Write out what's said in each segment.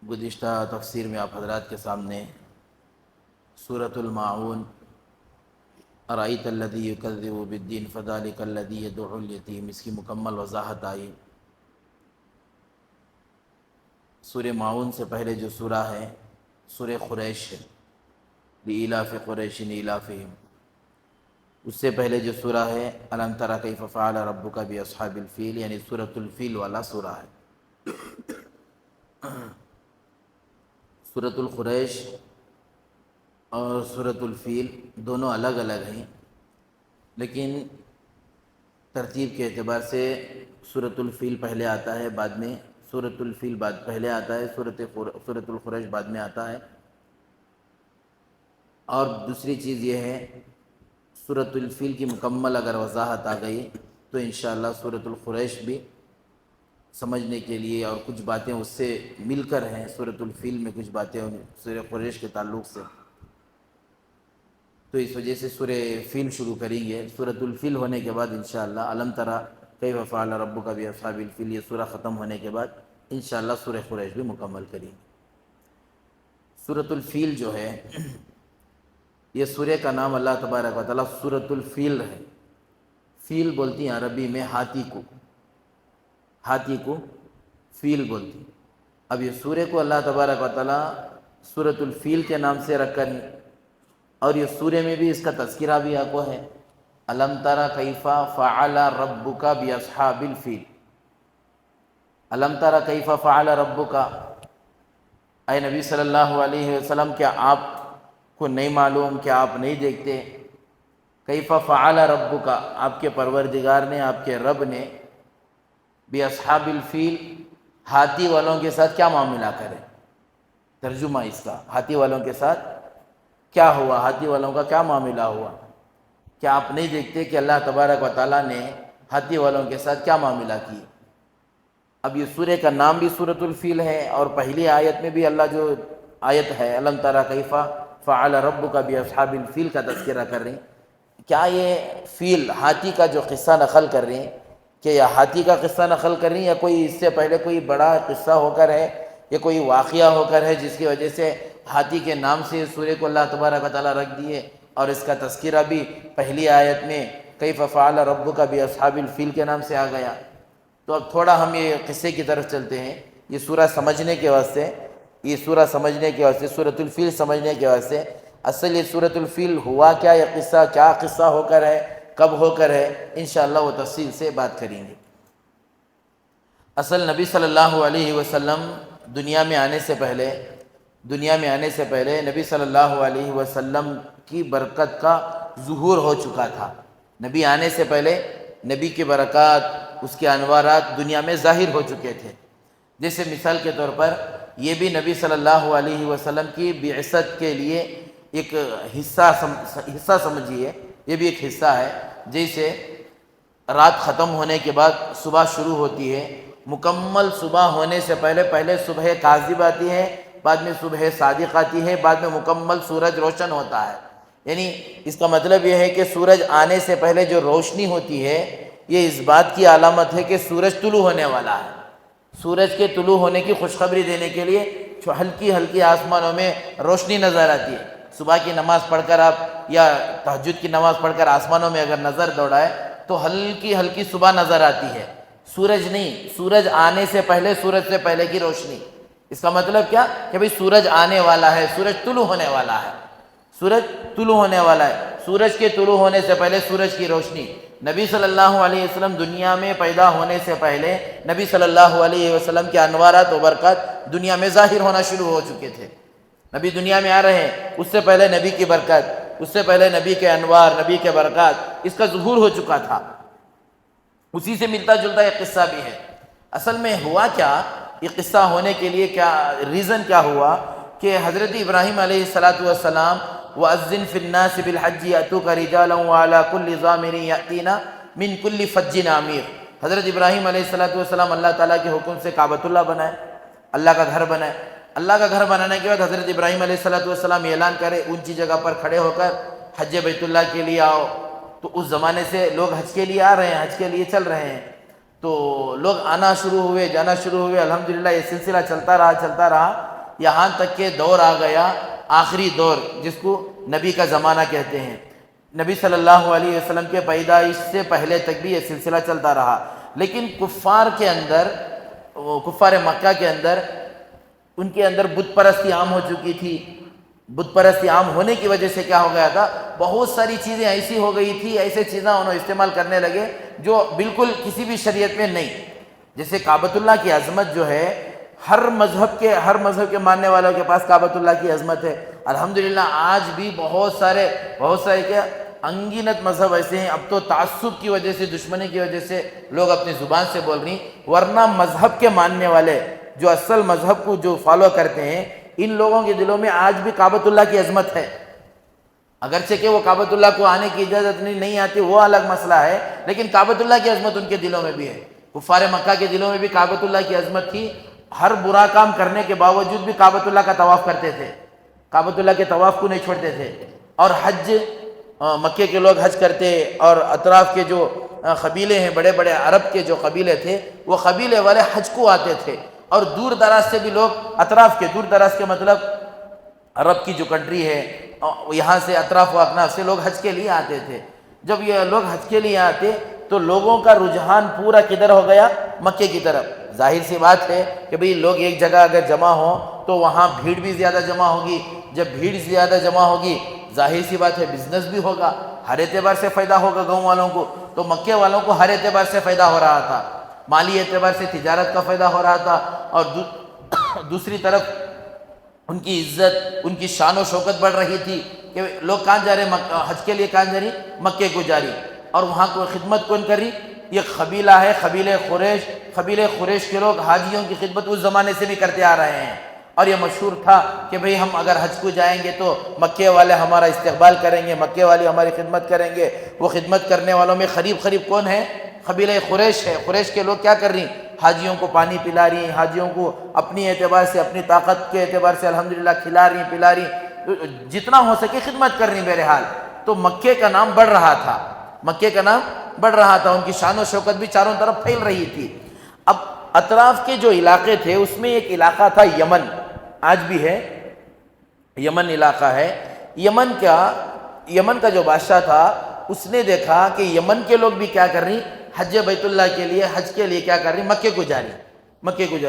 گزشتہ تفسیر میں آپ حضرات کے سامنے سورۃ الماعون ارأیت الذی یکذب بالدین فذلک الذی یدعو الیتیم اس کی مکمل وضاحت آئی۔ سورہ ماعون سے پہلے جو سورہ ہے سورہ قریش ہے، لإیلاف قریش ایلافہم۔ اس سے پہلے جو سورہ ہے الم تر کیف فعل ربک باصحاب الفیل، یعنی سورۃ الفیل والا سورہ ہے۔ سورۃ القریش اور سورۃ الفیل دونوں الگ الگ ہیں، لیکن ترتیب کے اعتبار سے سورۃ الفیل پہلے آتا ہے، بعد میں سورۃ الفیل بعد پہلے آتا ہے، سورۃ القریش بعد میں آتا ہے۔ اور دوسری چیز یہ ہے، سورۃ الفیل کی مکمل اگر وضاحت آ گئی تو انشاءاللہ سورۃ القریش بھی سمجھنے کے لیے، اور کچھ باتیں اس سے مل کر ہیں، سورۃ الفیل میں کچھ باتیں سورہ قریش کے تعلق سے، تو اس وجہ سے سورہ فیل شروع کریں گے۔ سورۃ الفیل ہونے کے بعد انشاءاللہ الم تر کیف فعل ربک باصحاب الفیل، یہ سورہ ختم ہونے کے بعد انشاءاللہ سورہ قریش بھی مکمل کریں گے۔ سورۃ الفیل جو ہے یہ سورہ کا نام اللہ تبارک و تعالیٰ سورۃ الفیل ہے۔ فیل بولتی ہیں عربی میں ہاتھی کو، ہاتھی کو فیل بولتی۔ اب یہ سورہ کو اللہ تبارک و تعالیٰ سورۃ الفیل کے نام سے رکھ کر، اور یہ سورہ میں بھی اس کا تذکرہ بھی آپ کو ہے، الم تر کیف فعل ربک باصحاب الفیل۔ الم تر کیف فعل ربک، اے نبی صلی اللہ علیہ وسلم کیا آپ کو نہیں معلوم، کیا آپ نہیں دیکھتے، کیف فعل ربک، آپ کے پروردگار نے، آپ کے رب نے، باصحاب الفیل، ہاتھی والوں کے ساتھ کیا معاملہ کرے۔ ترجمہ اس کا، ہاتھی والوں کے ساتھ کیا ہوا، ہاتھی والوں کا کیا معاملہ ہوا، کیا آپ نہیں دیکھتے کہ اللہ تبارک و تعالیٰ نے ہاتھی والوں کے ساتھ کیا معاملہ کی۔ اب یہ سورہ کا نام بھی سورۃ الفیل ہے، اور پہلی آیت میں بھی اللہ جو آیت ہے الم تر کیف فعل ربک باصحاب الفیل کا تذکرہ کر رہے ہیں۔ کیا یہ فیل، ہاتھی کا جو قصہ نقل کر رہے ہیں، کہ یہ ہاتھی کا قصہ نقل کر رہی ہیں، یا کوئی اس سے پہلے کوئی بڑا قصہ ہو کر ہے، یا کوئی واقعہ ہو کر ہے جس کی وجہ سے ہاتھی کے نام سے اس سورہ کو اللہ تبارک و تعالیٰ رکھ دیے، اور اس کا تذکرہ بھی پہلی آیت میں کیف فعل ربک باصحاب الفیل کے نام سے آ گیا۔ تو اب تھوڑا ہم یہ قصے کی طرف چلتے ہیں، یہ سورہ سمجھنے کے واسطے، یہ سورہ سمجھنے کے واسطے، سورۃ الفیل سمجھنے کے واسطے، اصل یہ سورۃ الفیل ہوا کیا، یہ قصہ کیا قصہ ہو کر ہے، کب ہو کر ہے، انشاءاللہ وہ تفصیل سے بات کریں گے۔ اصل نبی صلی اللہ علیہ وسلم دنیا میں آنے سے پہلے نبی صلی اللہ علیہ وسلم کی برکت کا ظہور ہو چکا تھا۔ نبی آنے سے پہلے نبی کی برکات، اس کے انوارات دنیا میں ظاہر ہو چکے تھے۔ جیسے مثال کے طور پر یہ بھی نبی صلی اللہ علیہ وسلم کی بعثت کے لیے ایک حصہ سمجھیے، یہ بھی ایک حصہ ہے۔ جیسے رات ختم ہونے کے بعد صبح شروع ہوتی ہے، مکمل صبح ہونے سے پہلے صبح کاذب آتی ہے، بعد میں صبح صادق آتی ہے، بعد میں مکمل سورج روشن ہوتا ہے۔ یعنی اس کا مطلب یہ ہے کہ سورج آنے سے پہلے جو روشنی ہوتی ہے، یہ اس بات کی علامت ہے کہ سورج طلوع ہونے والا ہے۔ سورج کے طلوع ہونے کی خوشخبری دینے کے لیے ہلکی ہلکی آسمانوں میں روشنی نظر آتی ہے۔ صبح کی نماز پڑھ کر آپ، یا تہجد کی نماز پڑھ کر آسمانوں میں اگر نظر دوڑائے تو ہلکی ہلکی صبح نظر آتی ہے، سورج نہیں، سورج آنے سے پہلے، سورج سے پہلے کی روشنی۔ اس کا مطلب کیا کہ بھئی سورج آنے والا ہے، سورج طلوع ہونے والا ہے، سورج طلوع ہونے والا ہے۔ سورج کے طلوع ہونے سے پہلے سورج کی روشنی۔ نبی صلی اللہ علیہ وسلم دنیا میں پیدا ہونے سے پہلے نبی صلی اللہ علیہ وسلم کے انوارات و برکات دنیا میں ظاہر ہونا شروع ہو چکے تھے۔ نبی دنیا میں آ رہے ہیں، اس سے پہلے نبی کی برکت، اس سے پہلے نبی کے انوار، نبی کے برکات، اس کا ظہور ہو چکا تھا۔ اسی سے ملتا جلتا ایک قصہ بھی ہے۔ اصل میں ہوا کیا، یہ قصہ ہونے کے لیے کیا ریزن کیا ہوا، کہ حضرت ابراہیم علیہ السلام وَأَذِّن فِي النَّاسِ بِالْحَجِّ يَأْتُوكَ رِجَالًا وَعَلَىٰ كُلِّ ضَامِرٍ يَأْتِينَ مِنْ كُلِّ فَجٍّ عَمِيقٍ۔ حضرت ابراہیم علیہ السلام اللہ تعالیٰ کے حکم سے کعبۃ اللہ بنائے، اللہ کا گھر بنائے۔ اللہ کا گھر بنانے کے بعد حضرت ابراہیم علیہ السلام اعلان کرے، اونچی جگہ پر کھڑے ہو کر حج بیت اللہ کے لیے آؤ۔ تو اس زمانے سے لوگ حج کے لیے آ رہے ہیں، حج کے لیے چل رہے ہیں، تو لوگ آنا شروع ہوئے، جانا شروع ہوئے۔ الحمدللہ یہ سلسلہ چلتا رہا۔ یہاں تک کہ دور آ گیا آخری دور، جس کو نبی کا زمانہ کہتے ہیں۔ نبی صلی اللہ علیہ وسلم کے پیدائش سے پہلے تک بھی یہ سلسلہ چلتا رہا، لیکن کفار کے اندر، کفار مکہ کے اندر، ان کے اندر بت پرستی عام ہو چکی تھی۔ بت پرستی عام ہونے کی وجہ سے کیا ہو گیا تھا، بہت ساری چیزیں ایسی ہو گئی تھی، ایسے چیزیں انہوں استعمال کرنے لگے جو بالکل کسی بھی شریعت میں نہیں۔ جیسے کعبۃ اللہ کی عظمت جو ہے، ہر مذہب کے ماننے والوں کے پاس کعبۃ اللہ کی عظمت ہے۔ الحمدللہ آج بھی بہت سارے کیا انگنت مذہب ایسے ہیں، اب تو تعصب کی وجہ سے، دشمنی کی وجہ سے لوگ اپنی زبان سے بول رہی ہیں، ورنہ مذہب کے ماننے والے جو اصل مذہب کو جو فالو کرتے ہیں، ان لوگوں کے دلوں میں آج بھی کعبۃ اللہ کی عظمت ہے۔ اگرچہ کہ وہ کعبۃ اللہ کو آنے کی اجازت نہیں آتی، وہ الگ مسئلہ ہے، لیکن کعبۃ اللہ کی عظمت ان کے دلوں میں بھی ہے۔ کفار مکہ کے دلوں میں بھی کعبۃ اللہ کی عظمت تھی، ہر برا کام کرنے کے باوجود بھی کعبۃ اللہ کا طواف کرتے تھے، کعبۃ اللہ کے طواف کو نہیں چھوڑتے تھے۔ اور حج، مکے کے لوگ حج کرتے، اور اطراف کے جو قبیلے ہیں، بڑے بڑے عرب کے جو قبیلے تھے، وہ قبیلے والے حج کو آتے تھے، اور دور دراز سے بھی لوگ، اطراف کے، دور دراز کے مطلب عرب کی جو کنٹری ہے، یہاں سے اطراف و اکناف سے لوگ حج کے لیے آتے تھے۔ جب یہ لوگ حج کے لیے آتے تو لوگوں کا رجحان پورا کدھر ہو گیا، مکے کی طرف۔ ظاہر سی بات ہے کہ بھئی لوگ ایک جگہ اگر جمع ہوں تو وہاں بھیڑ بھی زیادہ جمع ہوگی، جب بھیڑ زیادہ جمع ہوگی ظاہر سی بات ہے بزنس بھی ہوگا، ہر اعتبار سے فائدہ ہوگا گاؤں والوں کو۔ تو مکے والوں کو ہر اعتبار سے فائدہ ہو رہا تھا، مالی اعتبار سے تجارت کا فائدہ ہو رہا تھا، اور دوسری طرف ان کی عزت، ان کی شان و شوکت بڑھ رہی تھی کہ لوگ کہاں جا رہے، حج کے لیے کہاں جا رہی، مکے کو جا رہی، اور وہاں کو خدمت کون کر رہی، یہ قبیلہ ہے، قبیلہ قریش کے لوگ حاجیوں کی خدمت اس زمانے سے بھی کرتے آ رہے ہیں۔ اور یہ مشہور تھا کہ بھئی ہم اگر حج کو جائیں گے تو مکے والے ہمارا استقبال کریں گے، مکے والے ہماری خدمت کریں گے۔ وہ خدمت کرنے والوں میں قریب کون ہے، قبیلہ قریش ہے۔ قریش کے لوگ کیا کر رہی، حاجیوں کو پانی پلا رہی ہیں، حاجیوں کو اپنی اعتبار سے، اپنی طاقت کے اعتبار سے الحمدللہ کھلا رہی ہیں، پلا رہی ہیں، جتنا ہو سکے خدمت کر رہی ہیں بہرحال۔ تو مکے کا نام بڑھ رہا تھا، مکے کا نام بڑھ رہا تھا، ان کی شان و شوکت بھی چاروں طرف پھیل رہی تھی۔ اب اطراف کے جو علاقے تھے اس میں ایک علاقہ تھا یمن، آج بھی ہے، یمن علاقہ ہے۔ یمن کا جو بادشاہ تھا اس نے دیکھا کہ یمن کے لوگ بھی کیا کر رہی، حج بیت اللہ کے لیے، حج کے لیے کیا کر رہی، مکے کو جا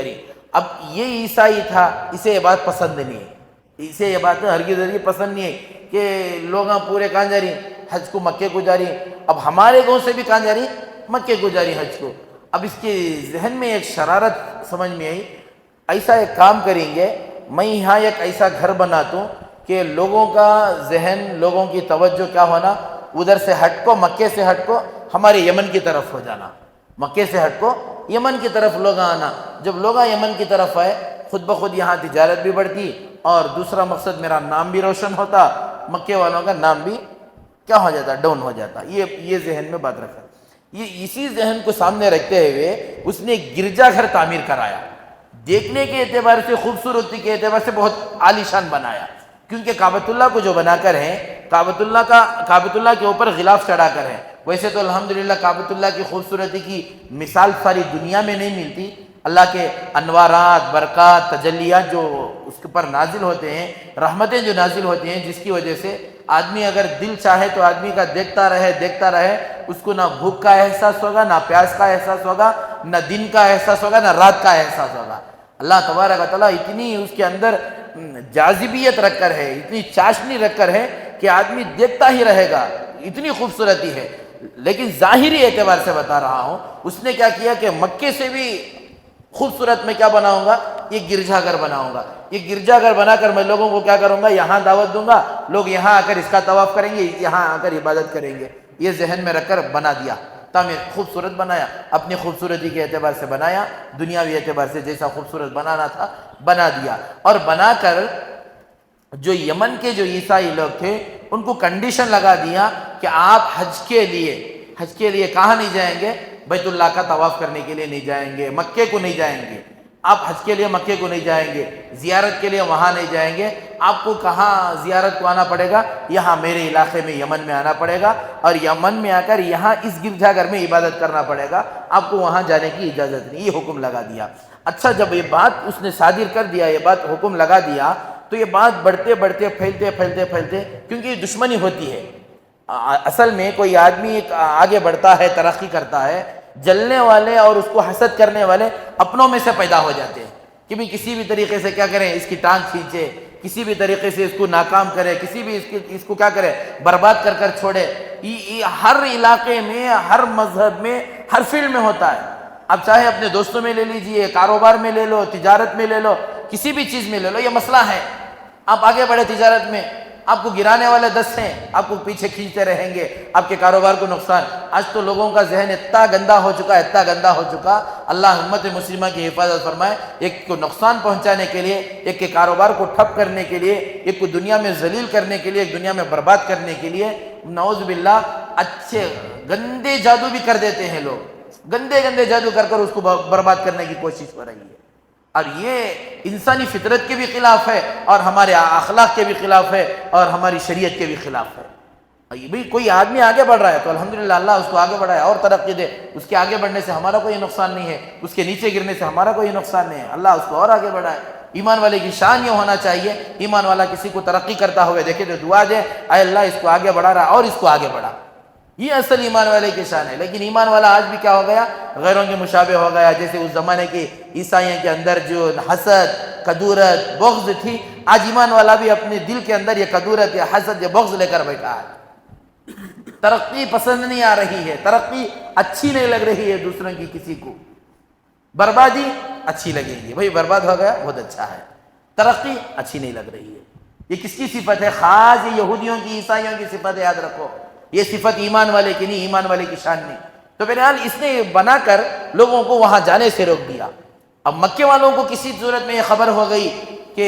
رہی۔ اب یہ عیسائی تھا، اسے یہ بات پسند نہیں ہے، اسے یہ بات ہرگز پسند نہیں ہے کہ لوگ پورے کہاں جا رہی، حج کو مکے کو جا رہی۔ اب ہمارے گاؤں سے بھی کہاں جا رہی، مکے کو جا رہی حج کو۔ اب اس کے ذہن میں ایک شرارت سمجھ میں آئی، ایسا ایک کام کریں گے، میں یہاں ایک ایسا گھر بناتا ہوں کہ لوگوں کا ذہن، لوگوں کی توجہ کیا ہونا، ادھر سے ہٹ کو، مکے سے ہٹ کو ہمارے یمن کی طرف ہو جانا، مکے سے ہٹ کو یمن کی طرف لوگ آنا۔ جب لوگ یمن کی طرف آئے، خود بخود یہاں تجارت بھی بڑھتی، اور دوسرا مقصد میرا نام بھی روشن ہوتا، مکے والوں کا نام بھی کیا ہو جاتا، ڈاؤن ہو جاتا۔ یہ ذہن میں بات رکھا، یہ اسی ذہن کو سامنے رکھتے ہوئے اس نے گرجا گھر تعمیر کرایا، دیکھنے کے اعتبار سے، خوبصورتی کے اعتبار سے بہت عالی شان بنایا، کیونکہ کعبۃ اللہ کو جو بنا کر ہے، کعبۃ اللہ کے اوپر غلاف چڑھا کر ہے۔ ویسے تو الحمدللہ کعبۃ اللہ کی خوبصورتی کی مثال ساری دنیا میں نہیں ملتی، اللہ کے انوارات، برکات، تجلیات جو اس کے پر نازل ہوتے ہیں، رحمتیں جو نازل ہوتی ہیں، جس کی وجہ سے آدمی اگر دل چاہے تو آدمی کا دیکھتا رہے، اس کو نہ بھوک کا احساس ہوگا، نہ پیاس کا احساس ہوگا، نہ دن کا احساس ہوگا، نہ رات کا احساس ہوگا۔ اللہ تبارک و تعالیٰ اتنی اس کے اندر جاذبیت رکھ کر ہے، اتنی چاشنی رکھ کر ہے کہ آدمی دیکھتا ہی رہے گا، اتنی خوبصورتی ہے۔ لیکن ظاہری اعتبار سے بتا رہا ہوں، اس نے کیا کیا کہ مکے سے بھی خوبصورت میں کیا بناؤں گا، یہ گرجا گھر بناؤں گا۔ یہ گرجا گھر بنا کر میں لوگوں کو کیا کروں گا، یہاں دعوت دوں گا، لوگ یہاں آ کر اس کا طواف کریں گے، یہاں آ کر عبادت کریں گے۔ یہ ذہن میں رکھ کر بنا دیا، تعمیر خوبصورت بنایا، اپنی خوبصورتی کے اعتبار سے بنایا، دنیاوی اعتبار سے جیسا خوبصورت بنانا تھا بنا دیا۔ اور بنا کر جو یمن کے جو عیسائی لوگ تھے ان کو کنڈیشن لگا دیا کہ آپ حج کے لیے کہاں نہیں جائیں گے، بیت اللہ کا طواف کرنے کے لیے نہیں جائیں گے، مکے کو نہیں جائیں گے، آپ حج کے لیے مکے کو نہیں جائیں گے، زیارت کے لیے وہاں نہیں جائیں گے، آپ کو کہاں زیارت کو آنا پڑے گا، یہاں میرے علاقے میں یمن میں آنا پڑے گا، اور یمن میں آ کر یہاں اس گرجا گھر میں عبادت کرنا پڑے گا، آپ کو وہاں جانے کی اجازت نہیں، یہ حکم لگا دیا۔ اچھا جب یہ بات اس نے صادر کر دیا، یہ بات حکم لگا دیا، تو یہ بات بڑھتے بڑھتے پھیلتے کیونکہ یہ دشمنی ہوتی ہے۔ اصل میں کوئی آدمی آگے بڑھتا ہے، ترقی کرتا ہے، جلنے والے اور اس کو حسد کرنے والے اپنوں میں سے پیدا ہو جاتے ہیں کہ بھی کسی بھی طریقے سے کیا کریں، اس کی ٹانگ کھینچے، کسی بھی طریقے سے اس کو ناکام کرے، کسی بھی اس کو کیا کرے، برباد کر چھوڑے۔ یہ ہر علاقے میں، ہر مذہب میں، ہر فیلڈ میں ہوتا ہے۔ اب چاہے اپنے دوستوں میں لے لیجئے، کاروبار میں لے لو، تجارت میں لے لو، کسی بھی چیز میں لے لو، یہ مسئلہ ہے۔ آپ آگے بڑھے تجارت میں، آپ کو گرانے والے 10 ہیں، آپ کو پیچھے کھینچتے رہیں گے، آپ کے کاروبار کو نقصان۔ آج تو لوگوں کا ذہن اتنا گندا ہو چکا، اللہ امت مسلمہ کی حفاظت فرمائے۔ ایک کو نقصان پہنچانے کے لیے، ایک کے کاروبار کو ٹھپ کرنے کے لیے، ایک کو دنیا میں ذلیل کرنے کے لیے، ایک دنیا میں برباد کرنے کے لیے، نعوذ باللہ اچھے گندے جادو بھی کر دیتے ہیں لوگ، گندے جادو کر اس کو برباد کرنے کی کوشش ہو رہی ہے۔ اور یہ انسانی فطرت کے بھی خلاف ہے، اور ہمارے اخلاق کے بھی خلاف ہے، اور ہماری شریعت کے بھی خلاف ہے۔ بھئی کوئی آدمی آگے بڑھ رہا ہے تو الحمدللہ اللہ اس کو آگے بڑھائے اور ترقی دے، اس کے آگے بڑھنے سے ہمارا کوئی نقصان نہیں ہے، اس کے نیچے گرنے سے ہمارا کوئی نقصان نہیں ہے، اللہ اس کو اور آگے بڑھائے۔ ایمان والے کی شان یہ ہونا چاہیے، ایمان والا کسی کو ترقی کرتا ہوئے دیکھے تو دعا دے، اے اللہ اس کو آگے بڑھا رہا اور اس کو آگے بڑھا۔ یہ اصل ایمان والے کی شان ہے۔ لیکن ایمان والا آج بھی کیا ہو گیا، غیروں کے مشابہ ہو گیا۔ جیسے اس زمانے کی عیسائیوں کے اندر جو حسد، کدورت، بغض تھی، آج ایمان والا بھی اپنے دل کے اندر یہ کدورت، یہ حسد، یہ بغض لے کر بیٹھا ہے۔ ترقی پسند نہیں آ رہی ہے، ترقی اچھی نہیں لگ رہی ہے دوسروں کی، کسی کو بربادی اچھی لگے گی، بھئی برباد ہو گیا بہت اچھا ہے، ترقی اچھی نہیں لگ رہی ہے۔ یہ کس کی صفت ہے؟ خاص یہ یہودیوں کی، عیسائیوں کی صفت ہے، یاد رکھو۔ یہ صفت ایمان والے کی نہیں، ایمان والے کی شان نہیں۔ تو بہرحال اس نے بنا کر لوگوں کو وہاں جانے سے روک دیا۔ اب مکے والوں کو کسی صورت میں یہ خبر ہو گئی کہ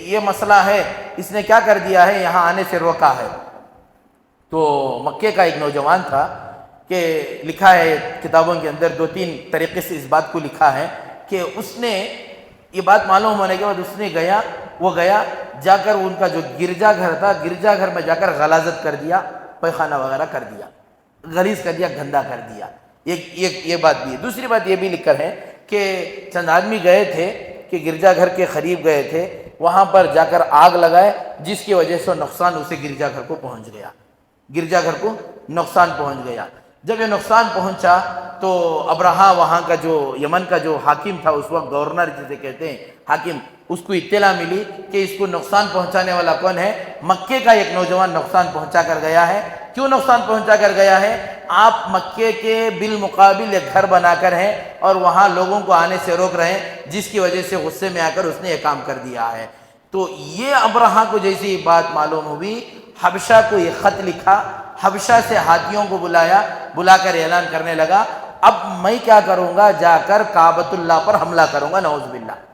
یہ مسئلہ ہے، اس نے کیا کر دیا ہے، یہاں آنے سے روکا ہے۔ تو مکے کا ایک نوجوان تھا کہ لکھا ہے کتابوں کے اندر، 2-3 طریقے سے اس بات کو لکھا ہے کہ اس نے یہ بات معلوم ہونے کے بعد اس نے گیا جا کر ان کا جو گرجا گھر تھا، گرجا گھر میں جا کر غلاظت کر دیا، پیخانہ وغیرہ کر دیا، غلیظ کر دیا، گندا کر دیا۔ یہ بات بھی ہے۔ دوسری بات یہ بھی لکھ کر ہے کہ چند آدمی گئے تھے کہ گرجا گھر کے قریب گئے تھے، وہاں پر جا کر آگ لگائے، جس کی وجہ سے نقصان اسے گرجا گھر کو پہنچ گیا، گرجا گھر کو نقصان پہنچ گیا۔ جب یہ نقصان پہنچا تو ابرہا، وہاں کا جو یمن کا جو حاکم تھا اس وقت، گورنر جسے کہتے ہیں، حاکم، اس کو اطلاع ملی کہ اس کو نقصان پہنچانے والا کون ہے، مکے کا ایک نوجوان نقصان پہنچا کر گیا ہے۔ کیوں نقصان پہنچا کر گیا ہے؟ آپ مکے کے بالمقابل ایک گھر بنا کر ہیں اور وہاں لوگوں کو آنے سے روک رہے ہیں، جس کی وجہ سے غصے میں آ کر اس نے یہ کام کر دیا ہے۔ تو یہ ابرہا کو جیسی یہ بات معلوم ہوئی، حبشہ کو یہ خط لکھا، حبشہ سے ہاتھیوں کو بلا کر اعلان کرنے لگا، اب میں کیا کروں گا، جا کر کعبۃ اللہ پر حملہ کروں گا، نعوذ باللہ۔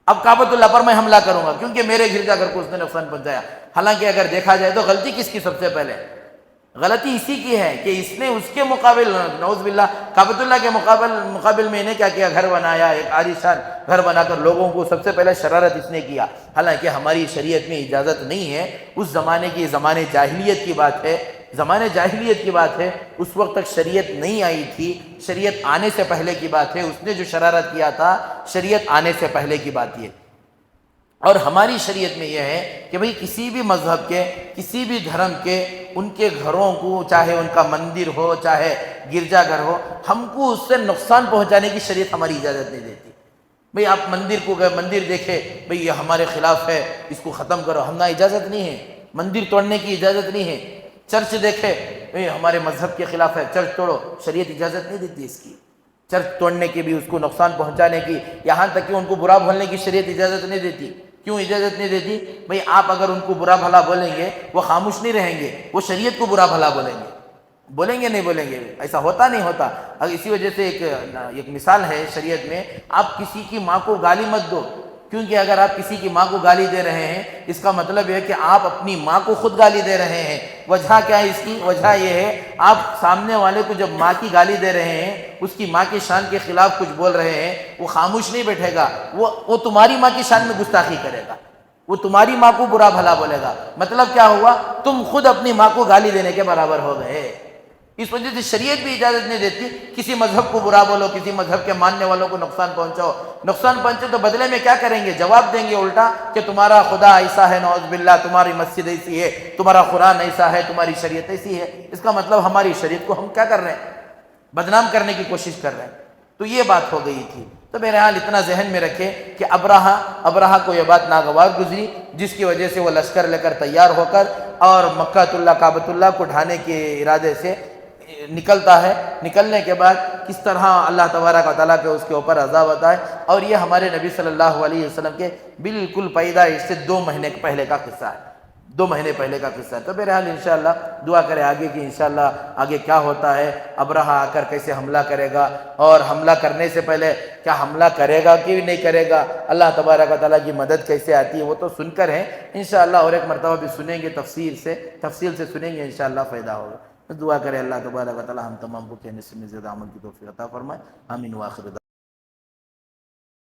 اب کعبۃ اللہ پر میں حملہ کروں گا کیونکہ میرے گرجا گھر کو اس نے نقصان پہنچایا۔ حالانکہ اگر دیکھا جائے تو غلطی کس کی؟ سب سے پہلے غلطی اسی کی ہے کہ اس نے اس کے مقابل، نعوذ باللہ، کعبۃ اللہ کے مقابل میں نے کیا کیا، گھر بنایا، ایک عالیشان گھر بنا کر لوگوں کو، سب سے پہلے شرارت اس نے کیا۔ حالانکہ ہماری شریعت میں اجازت نہیں ہے، اس زمانے کی، زمانے جاہلیت کی بات ہے، زمانے جاہلیت کی بات ہے، اس وقت تک شریعت نہیں آئی تھی، شریعت آنے سے پہلے کی بات ہے۔ اس نے جو شرارت کیا تھا، شریعت آنے سے پہلے کی بات یہ۔ اور ہماری شریعت میں یہ ہے کہ بھئی کسی بھی مذہب کے، کسی بھی دھرم کے، ان کے گھروں کو، چاہے ان کا مندر ہو، چاہے گرجا گھر ہو، ہم کو اس سے نقصان پہنچانے کی شریعت ہماری اجازت نہیں دیتی۔ بھئی آپ مندر کو گئے، مندر دیکھے، بھئی یہ ہمارے خلاف ہے، اس کو ختم کرو، ہمنا اجازت نہیں ہے، مندر توڑنے کی اجازت نہیں ہے۔ چرچ دیکھے، بھئی ہمارے مذہب کے خلاف ہے، چرچ توڑو، شریعت اجازت نہیں دیتی اس کی، چرچ توڑنے کی بھی، اس کو نقصان پہنچانے کی، یہاں تک کہ ان کو برا بولنے کی شریعت اجازت نہیں دیتی۔ کیوں اجازت نہیں دیتی؟ بھئی آپ اگر ان کو برا بھلا بولیں گے، وہ خاموش نہیں رہیں گے، وہ شریعت کو برا بھلا بولیں گے نہیں بولیں گے، ایسا ہوتا نہیں ہوتا۔ اگر اسی وجہ سے ایک مثال ہے شریعت میں، آپ کسی کی ماں کو گالی مت دو، کیونکہ اگر آپ کسی کی ماں کو گالی دے رہے ہیں، اس کا مطلب یہ ہے کہ آپ اپنی ماں کو خود گالی دے رہے ہیں۔ وجہ کیا ہے اس کی؟ وجہ یہ ہے، آپ سامنے والے کو جب ماں کی گالی دے رہے ہیں، اس کی ماں کی شان کے خلاف کچھ بول رہے ہیں، وہ خاموش نہیں بیٹھے گا، وہ تمہاری ماں کی شان میں گستاخی کرے گا، وہ تمہاری ماں کو برا بھلا بولے گا۔ مطلب کیا ہوا؟ تم خود اپنی ماں کو گالی دینے کے برابر ہو گئے۔ اس وجہ سے شریعت بھی اجازت نہیں دیتی کسی مذہب کو برا بولو، کسی مذہب کے ماننے والوں کو نقصان پہنچاؤ. نقصان پہنچے تو بدلے میں کیا کریں گے؟ جواب دیں گے الٹا کہ تمہارا خدا ایسا ہے، نعوذ باللہ، تمہاری مسجد ایسی ہے، تمہارا قرآن ایسا ہے، تمہاری شریعت ایسی ہے. اس کا مطلب ہماری شریعت کو ہم کیا کر رہے ہیں؟ بدنام کرنے کی کوشش کر رہے ہیں. تو یہ بات ہو گئی تھی. تو بہرحال اتنا ذہن میں رکھے کہ ابرہہ کو یہ بات ناگوار گزری، جس کی وجہ سے وہ لشکر لے کر تیار ہو کر اور مکہ اللہ کعبۃ اللہ کو ڈھانے کے ارادے سے نکلتا ہے. نکلنے کے بعد کس طرح اللہ تبارک و تعالیٰ کے اس کے اوپر عذاب آتا ہے. اور یہ ہمارے نبی صلی اللہ علیہ وسلم کے بالکل پیدائش سے 2 مہینے پہلے کا قصہ ہے. 2 مہینے پہلے کا قصہ ہے. تو بہرحال انشاءاللہ دعا کریں آگے کی، انشاءاللہ آگے کیا ہوتا ہے، ابرہہ آ کر کیسے حملہ کرے گا، اور حملہ کرنے سے پہلے کیا حملہ کرے گا کہ نہیں کرے گا، اللہ تبارک و تعالیٰ کی مدد کیسے آتی ہے، وہ تو سن کر ہیں انشاءاللہ، اور ایک مرتبہ بھی سنیں گے، تفصیل سے سنیں گے، انشاءاللہ فائدہ ہوگا. دعا کریں اللہ تبارک و تعالیٰ ہم تمام کو کہنے سے زیادہ عمل کی توفیق عطا فرمائے. آمین. وآخر